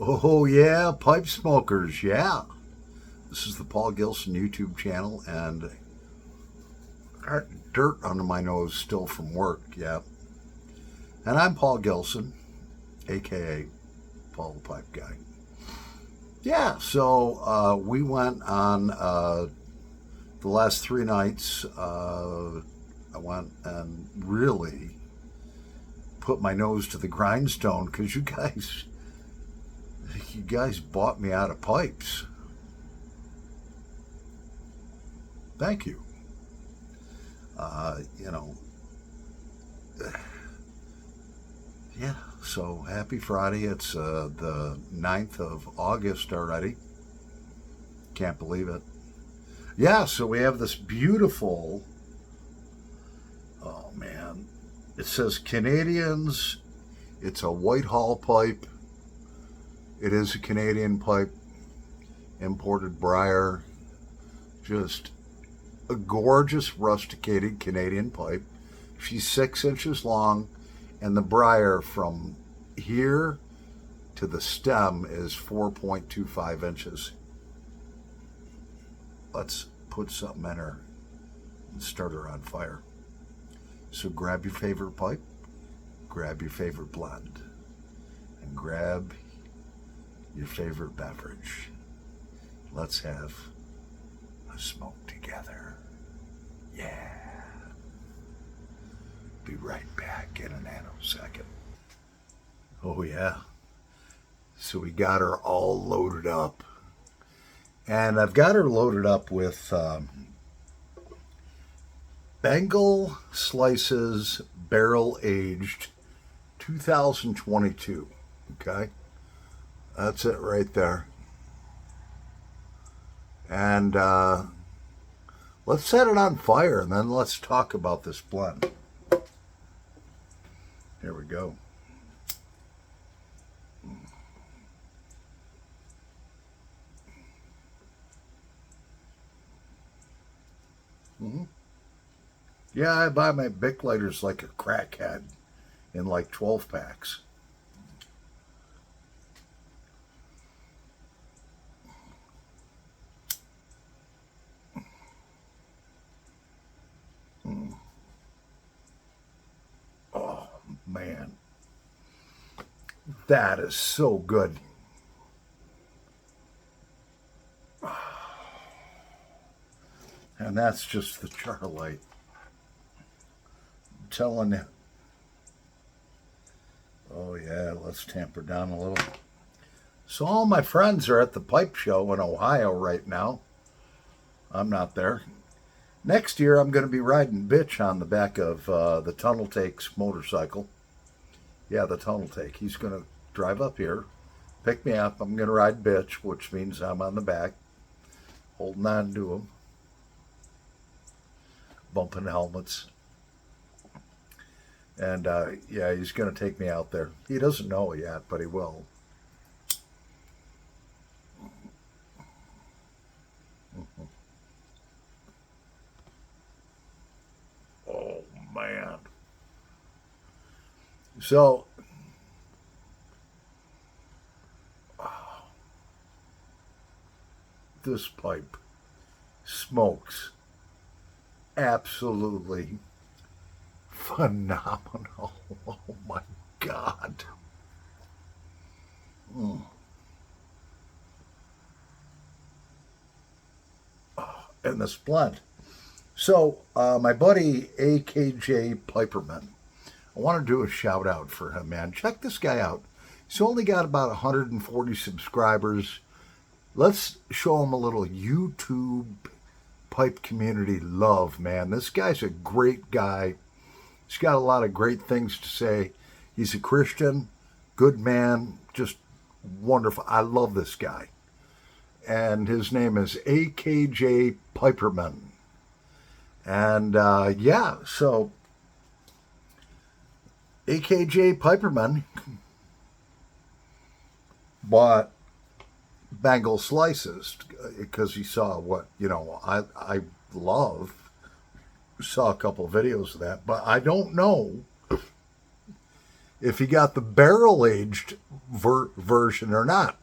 Oh, yeah, pipe smokers, yeah. This is the Paul Gilson YouTube channel, and I got dirt under my nose still from work, yeah. And I'm Paul Gilson, aka Paul the Pipe Guy. Yeah, so we went on the last 3 nights. I went and really put my nose to the grindstone because you guys bought me out of pipes. Thank you. You know, yeah, so happy Friday. It's the 9th of August already. Can't believe it. Yeah, so we have this beautiful, oh man, it says Canadians. It's a Whitehall pipe. It is a Canadian pipe, imported Briar. Just a gorgeous rusticated Canadian pipe. She's 6 inches long, and the briar from here to the stem is 4.25 inches. Let's put something in her and start her on fire. So grab your favorite pipe, grab your favorite blend, and grab your favorite beverage. Let's have a smoke together. Yeah. Be right back in a nanosecond. Oh, yeah. So we got her all loaded up. And I've got her loaded up with Bengal Slices Barrel Aged 2022. Okay? That's it right there. And let's set it on fire and then let's talk about this blend. Here we go. Mm-hmm. Yeah, I buy my Bic lighters like a crackhead in like 12 packs. Mm. Oh, man. That is so good. And that's just the Charlite. I'm telling you. Oh, yeah, let's tamper down a little. So, all my friends are at the pipe show in Ohio right now. I'm not there. Next year, I'm going to be riding Bitch on the back of the Tunnel Take's motorcycle. Yeah, the Tunnel Take. He's going to drive up here, pick me up. I'm going to ride Bitch, which means I'm on the back, holding on to him, bumping helmets. And yeah, he's going to take me out there. He doesn't know yet, but he will. Oh, man. So, this pipe smokes absolutely phenomenal. Oh, my God. Mm. And this blend. So, my buddy AKJ Piperman, I want to do a shout out for him, man. Check this guy out. He's only got about 140 subscribers. Let's show him a little YouTube pipe community love, man. This guy's a great guy. He's got a lot of great things to say. He's a Christian, good man, just wonderful. I love this guy. And his name is AKJ Piperman. And yeah, so AKJ Piperman bought Bengal Slices because he saw what, I love. Saw a couple of videos of that, but I don't know if you got the barrel aged version or not.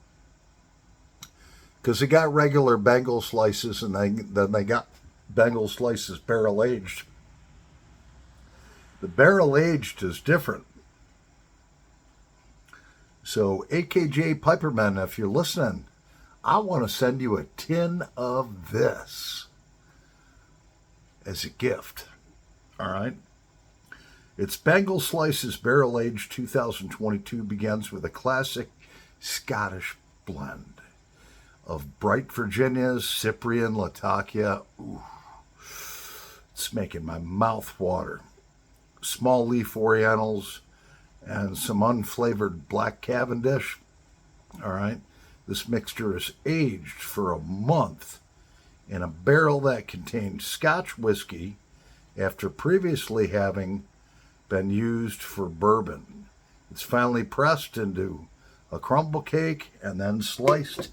Because they got regular Bengal slices and then they got Bengal slices barrel aged. The barrel aged is different. So, AKJ Piperman, if you're listening, I want to send you a tin of this as a gift. All right? It's Bengal Slices Barrel Aged 2022 begins with a classic Scottish blend of bright Virginias, Cyprian, Latakia. Ooh, it's making my mouth water. Small leaf Orientals and some unflavored black Cavendish. All right. This mixture is aged for a month in a barrel that contains Scotch whiskey after previously having been used for bourbon. It's finally pressed into a crumble cake and then sliced.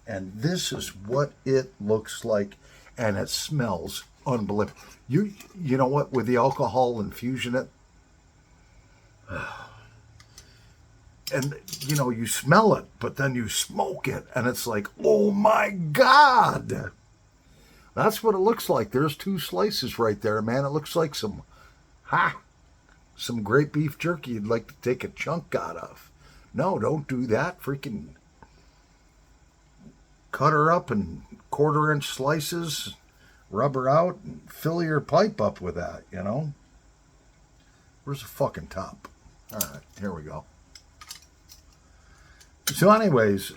And this is what it looks like, and it smells unbelievable. You know what? With the alcohol infusion, and you smell it, but then you smoke it, and it's like, oh my God! That's what it looks like. There's 2 slices right there, man. It looks like some great beef jerky you'd like to take a chunk out of. No, don't do that. Freaking cut her up in 1/4-inch slices, rub her out, and fill your pipe up with that, Where's the fucking top? All right, here we go. So anyways,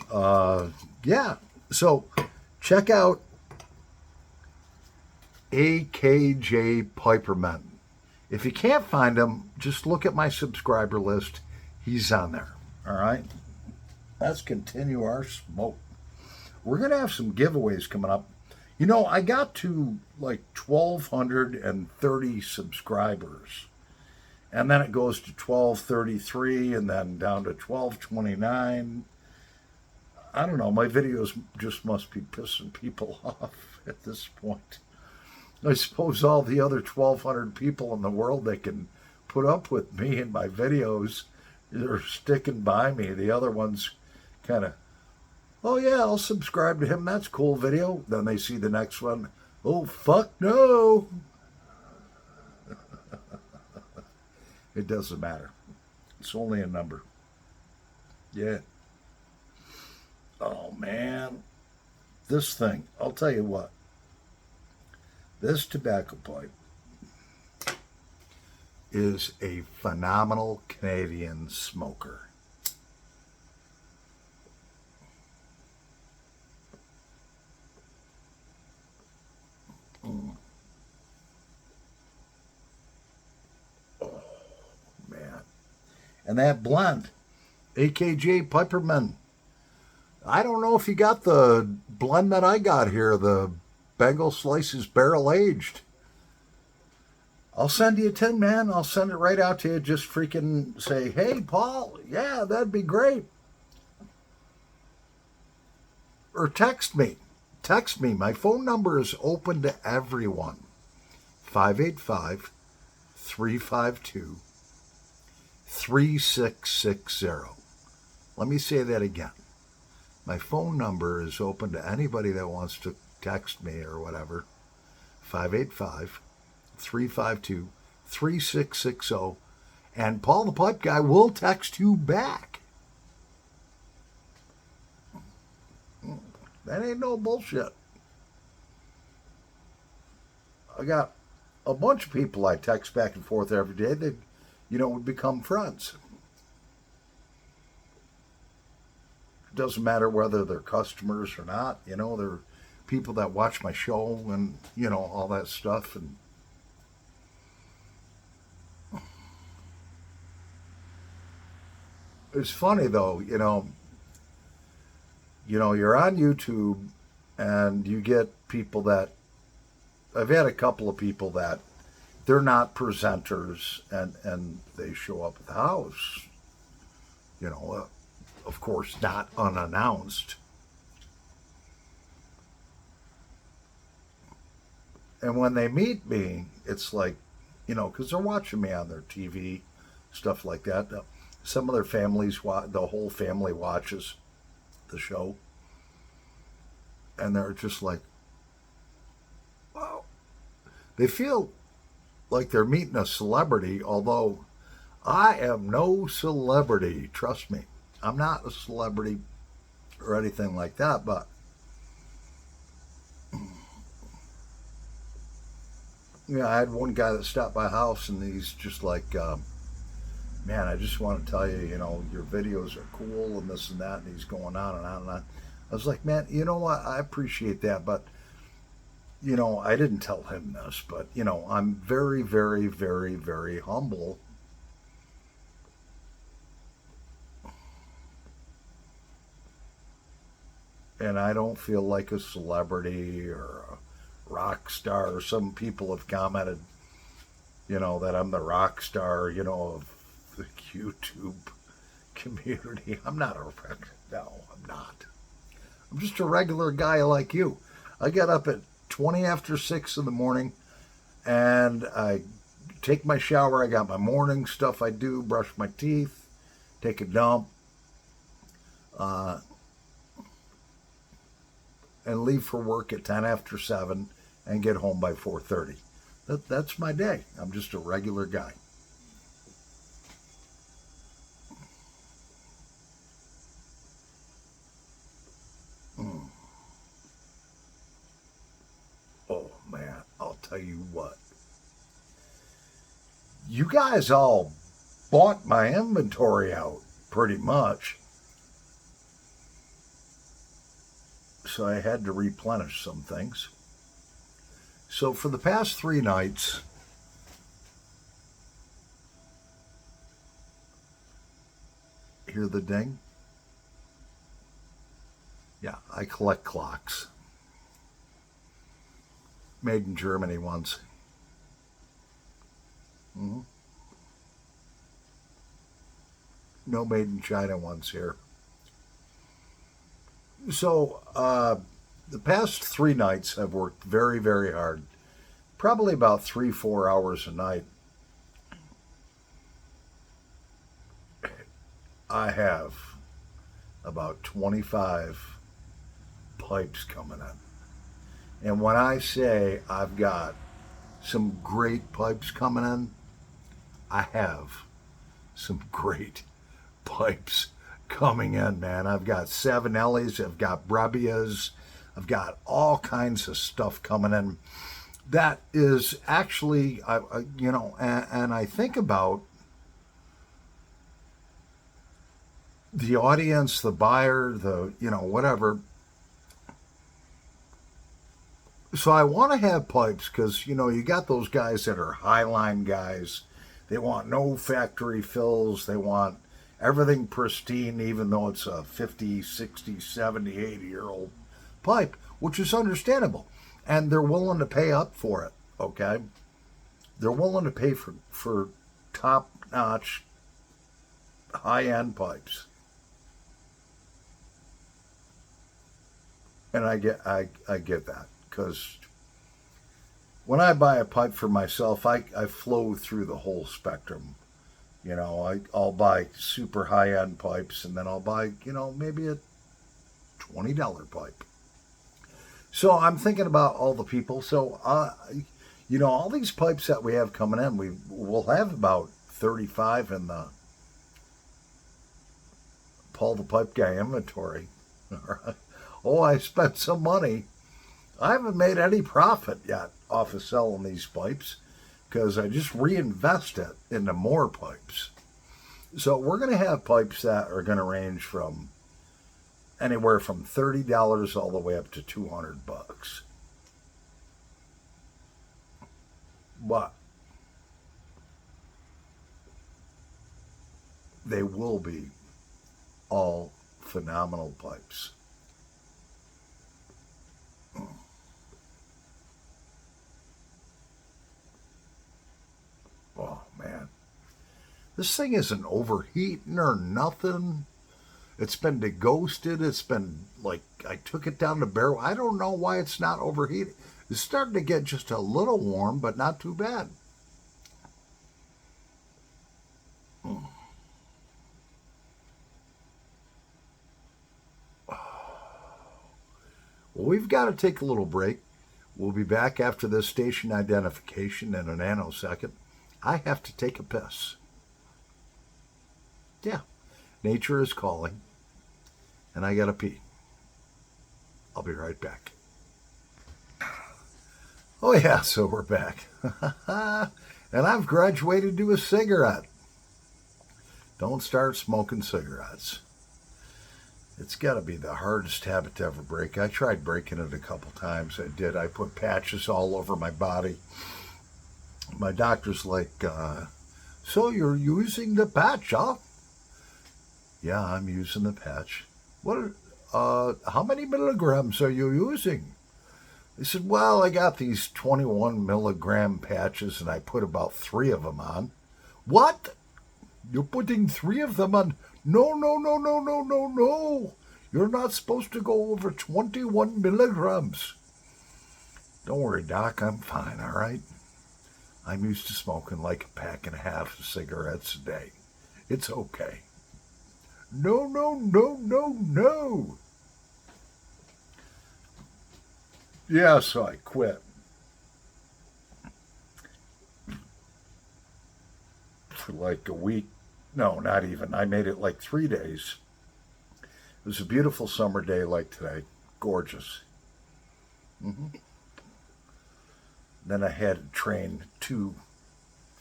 yeah. So check out AKJ Piperman. If you can't find him, just look at my subscriber list. He's on there. All right. Let's continue our smoke. We're going to have some giveaways coming up. I got to like 1,230 subscribers. And then it goes to 1,233 and then down to 1,229. I don't know. My videos just must be pissing people off at this point. I suppose all the other 1,200 people in the world that can put up with me and my videos are sticking by me. The other ones kind of, oh yeah, I'll subscribe to him. That's a cool video. Then they see the next one. Oh, fuck no. It doesn't matter. It's only a number. Yeah. Oh, man. This thing, I'll tell you what. This tobacco pipe is a phenomenal Canadian smoker. Oh, man. And that blend, AKJ Piperman. I don't know if you got the blend that I got here, the Bengal Slices Barrel Aged. I'll send you a tin, man. I'll send it right out to you. Just freaking say, hey, Paul, yeah, that'd be great. Or text me. Text me. My phone number is open to everyone. 585-352-3660. Let me say that again. My phone number is open to anybody that wants to text me or whatever. 585-352-3660. And Paul the Pipe Guy will text you back. That ain't no bullshit. I got a bunch of people I text back and forth every day that, would become friends. It doesn't matter whether they're customers or not. They're people that watch my show and, all that stuff. And it's funny, though, you're on YouTube and you get people that, I've had a couple of people that they're not presenters and they show up at the house, of course, not unannounced. And when they meet me, it's like, because they're watching me on their TV, stuff like that. some of their families, the whole family watches the show, and they're just like, wow. They feel like they're meeting a celebrity, although I am no celebrity. Trust me, I'm not a celebrity or anything like that, but yeah, I had one guy that stopped my house, and he's just like, man, I just want to tell you, your videos are cool and this and that, and he's going on and on and on. I was like, man, you know what? I appreciate that, but I didn't tell him this, but I'm very, very, very, very humble. And I don't feel like a celebrity or a rock star. Some people have commented, that I'm the rock star, of the YouTube community. I'm not a rock. No, I'm not. I'm just a regular guy like you. I get up at 20 after 6 in the morning, and I take my shower. I got my morning stuff I do, brush my teeth, take a dump, and leave for work at 10 after 7 and get home by 4:30. That's my day. I'm just a regular guy. Mm. Oh man, I'll tell you what. You guys all bought my inventory out pretty much. So I had to replenish some things. So for the past 3 nights, hear the ding? Yeah, I collect clocks. Made in Germany once. Mm-hmm. No made in China ones here. So the past 3 nights I've worked very, very hard. Probably about 3, 4 hours a night. I have about 25 pipes coming in. And when I say I've got some great pipes coming in, I have some great pipes coming in, man. I've got Savinellis, I've got Brebbias, I've got all kinds of stuff coming in. That is actually, and I think about the audience, the buyer, whatever. So I want to have pipes because, you got those guys that are highline guys. They want no factory fills. They want everything pristine, even though it's a 50, 60, 70, 80-year-old pipe, which is understandable. And they're willing to pay up for it, okay? They're willing to pay for top-notch, high-end pipes. And I get that, because when I buy a pipe for myself, I flow through the whole spectrum. I'll buy super high-end pipes, and then I'll buy, maybe a $20 pipe. So I'm thinking about all the people. So, all these pipes that we have coming in, we'll have about 35 in the Paul the Pipe Guy inventory. Oh, I spent some money. I haven't made any profit yet off of selling these pipes because I just reinvest it into more pipes. So we're going to have pipes that are going to range from anywhere from $30 all the way up to $200. But they will be all phenomenal pipes. Oh man, this thing isn't overheating or nothing. It's been deghosted. It's been like I took it down to barrel. I don't know why it's not overheating. It's starting to get just a little warm, but not too bad. Well, we've got to take a little break. We'll be back after this station identification in a nanosecond. I have to take a piss. Yeah, nature is calling, and I gotta pee. I'll be right back. Oh, yeah, so we're back. And I've graduated to a cigarette. Don't start smoking cigarettes. It's got to be the hardest habit to ever break. I tried breaking it a couple times. I did. I put patches all over my body. My doctor's like, so you're using the patch, huh? Yeah, I'm using the patch. What? How many milligrams are you using? He said, well, I got these 21 milligram patches and I put about 3 of them on. What? You're putting 3 of them on? No, no, no, no, no, no, no. You're not supposed to go over 21 milligrams. Don't worry, Doc, I'm fine, all right? I'm used to smoking like a pack and a half of cigarettes a day. It's okay. No, no, no, no, no. Yeah, so I quit. For like a week. No, not even. I made it like 3 days. It was a beautiful summer day like today. Gorgeous. Then I had to train 2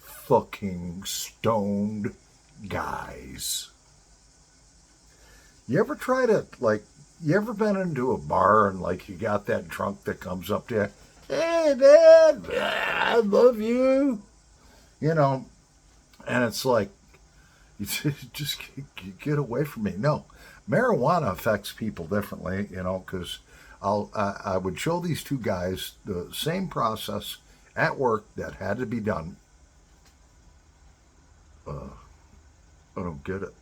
fucking stoned guys. You ever try to, like, you ever been into a bar and, like, you got that drunk that comes up to you? Hey, man, I love you. You know, and it's like, you just get away from me. No, marijuana affects people differently, you know, because I would show these 2 guys the same process at work that had to be done. I don't get it.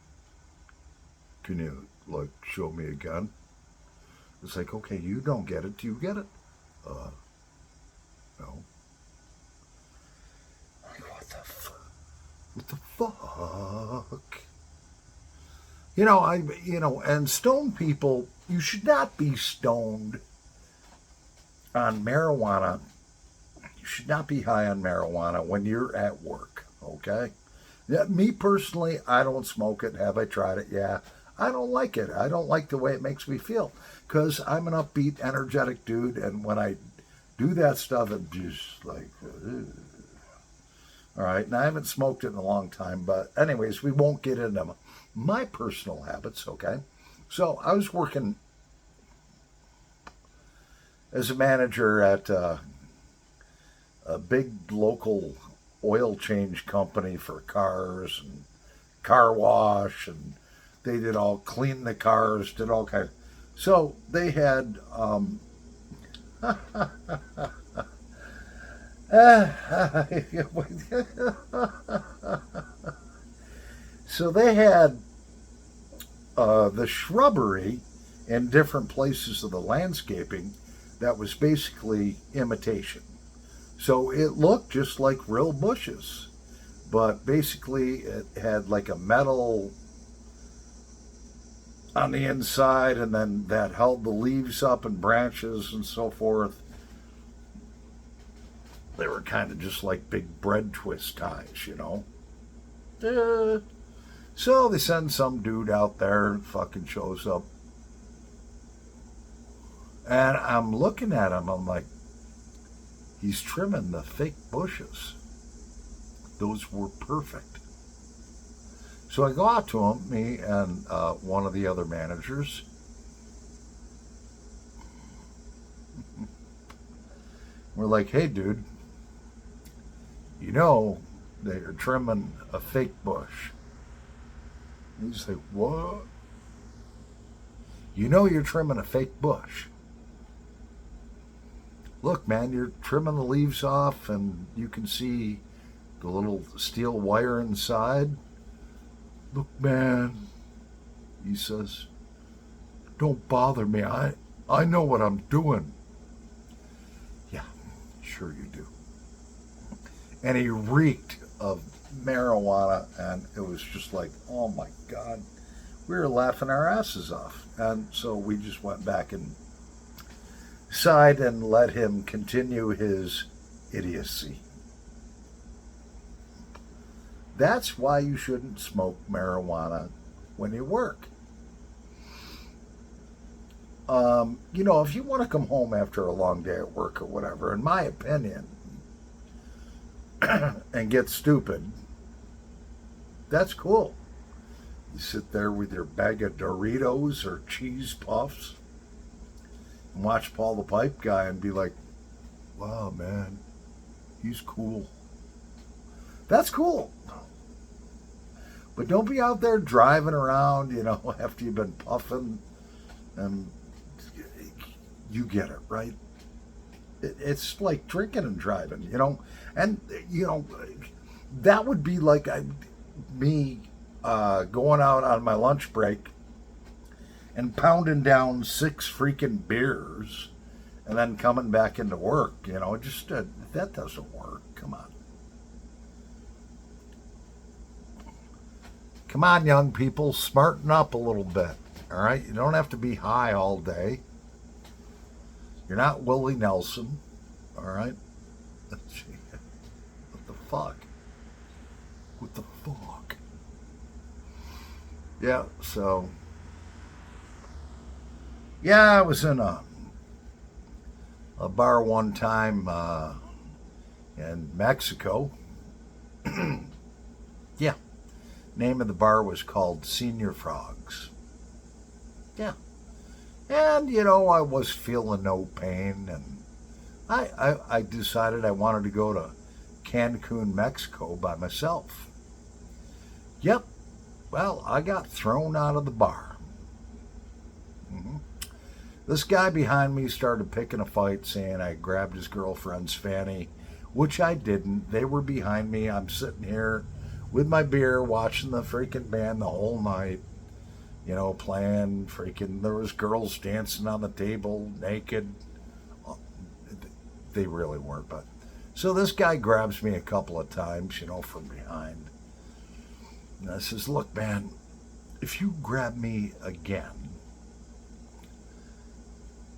Can you, like, show me again? It's like, okay, you don't get it. Do you get it? No. What the fuck? What the fuck? And stoned people, you should not be stoned on marijuana. You should not be high on marijuana when you're at work, okay? Yeah, me personally, I don't smoke it. Have I tried it? Yeah. I don't like it. I don't like the way it makes me feel because I'm an upbeat, energetic dude, and when I do that stuff, I'm just like, ugh. All right, and I haven't smoked it in a long time, but anyways, we won't get into my personal habits, okay? So I was working as a manager at a big local oil change company for cars and car wash, and they did all clean the cars, did all kind of. So they had so they had the shrubbery in different places of the landscaping that was basically imitation. So it looked just like real bushes, but basically it had like a metal on the inside, and then that held the leaves up and branches and so forth. They were kind of just like big bread twist ties, you know. So they send some dude out there, fucking shows up. And I'm looking at him, I'm like, he's trimming the fake bushes. Those were perfect. So I go out to him, me and one of the other managers. We're like, hey, dude, you know they're trimming a fake bush. He's like, what? You know you're trimming a fake bush. Look, man, you're trimming the leaves off and you can see the little steel wire inside. Look, man, he says, don't bother me. I know what I'm doing. Yeah, sure you do. And he reeked of marijuana, and it was just like, oh my God. We were laughing our asses off. And so we just went back and aside and let him continue his idiocy. That's why you shouldn't smoke marijuana when you work. If you want to come home after a long day at work or whatever, in my opinion, and get stupid, that's cool. You sit there with your bag of Doritos or cheese puffs and watch Paul the Pipe Guy and be like, wow, man, he's cool. That's cool. But don't be out there driving around, after you've been puffing, and you get it, right? It's like drinking and driving, and, that would be like me going out on my lunch break and pounding down 6 freaking beers and then coming back into work, just that doesn't work. Come on. Come on, young people, smarten up a little bit, all right? You don't have to be high all day. You're not Willie Nelson, all right? What the fuck? What the fuck? Yeah, so... Yeah, I was in a bar one time in Mexico. Yeah. Name of the bar was called Senior Frogs. Yeah. And, I was feeling no pain, and I decided I wanted to go to Cancun, Mexico by myself. Yep. Well, I got thrown out of the bar. This guy behind me started picking a fight, saying I grabbed his girlfriend's fanny, which I didn't. They were behind me. I'm sitting here with my beer, watching the freaking band the whole night, playing freaking, there was girls dancing on the table, naked. They really weren't, but. So this guy grabs me a couple of times, from behind. And I says, look, man, if you grab me again,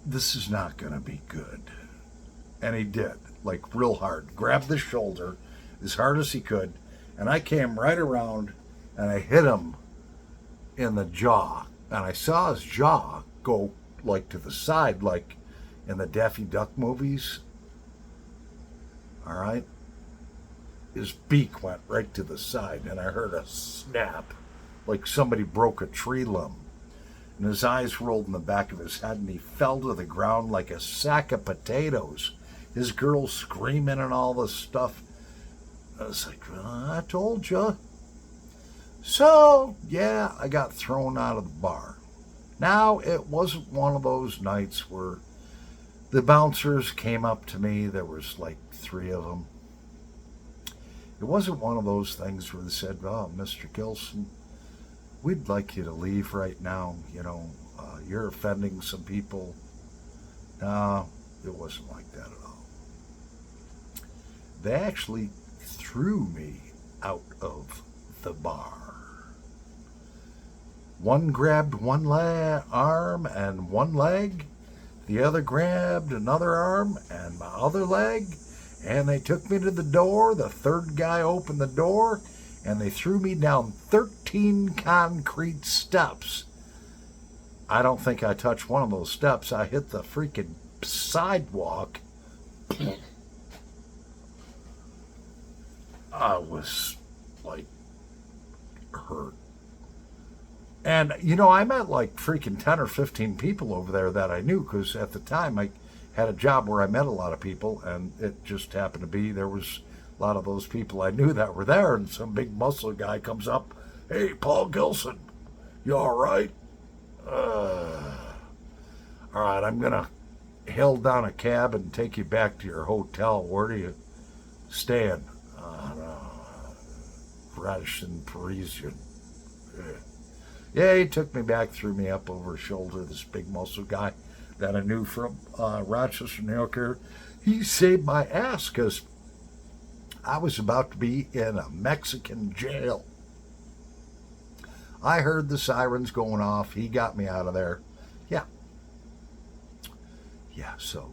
this is not going to be good. And he did, like real hard. Grabbed the shoulder as hard as he could. And I came right around and I hit him in the jaw. And I saw his jaw go like to the side, like in the Daffy Duck movies. All right? His beak went right to the side and I heard a snap, like somebody broke a tree limb. And his eyes rolled in the back of his head and he fell to the ground like a sack of potatoes. His girl screaming and all this stuff. I was like, I told you. So, yeah, I got thrown out of the bar. Now, it wasn't one of those nights where the bouncers came up to me. There was like 3 of them. It wasn't one of those things where they said, oh, Mr. Gilson, we'd like you to leave right now. You're offending some people. No, it wasn't like that at all. They actually threw me out of the bar. One grabbed one arm and one leg. The other grabbed another arm and my other leg. And they took me to the door. The third guy opened the door. And they threw me down 13 concrete steps. I don't think I touched one of those steps. I hit the freaking sidewalk. I was, like, hurt. And, I met, like, freaking 10 or 15 people over there that I knew, because at the time I had a job where I met a lot of people, and it just happened to be there was a lot of those people I knew that were there, and some big muscle guy comes up, hey, Paul Gilson, you all right? All right, I'm going to hail down a cab and take you back to your hotel. Where do you stay? Radisson Parisian. Yeah, he took me back, threw me up over his shoulder, this big muscle guy that I knew from Rochester, New York. He saved my ass because I was about to be in a Mexican jail. I heard the sirens going off. He got me out of there. Yeah. Yeah, so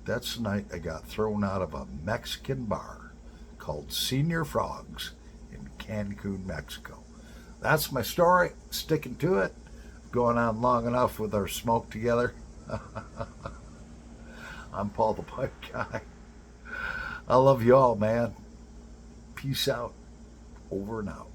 that's the night I got thrown out of a Mexican bar called Senior Frogs in Cancun, Mexico. That's my story. Sticking to it. Going on long enough with our smoke together. I'm Paul the Pipe Guy. I love you all, man. Peace out. Over and out.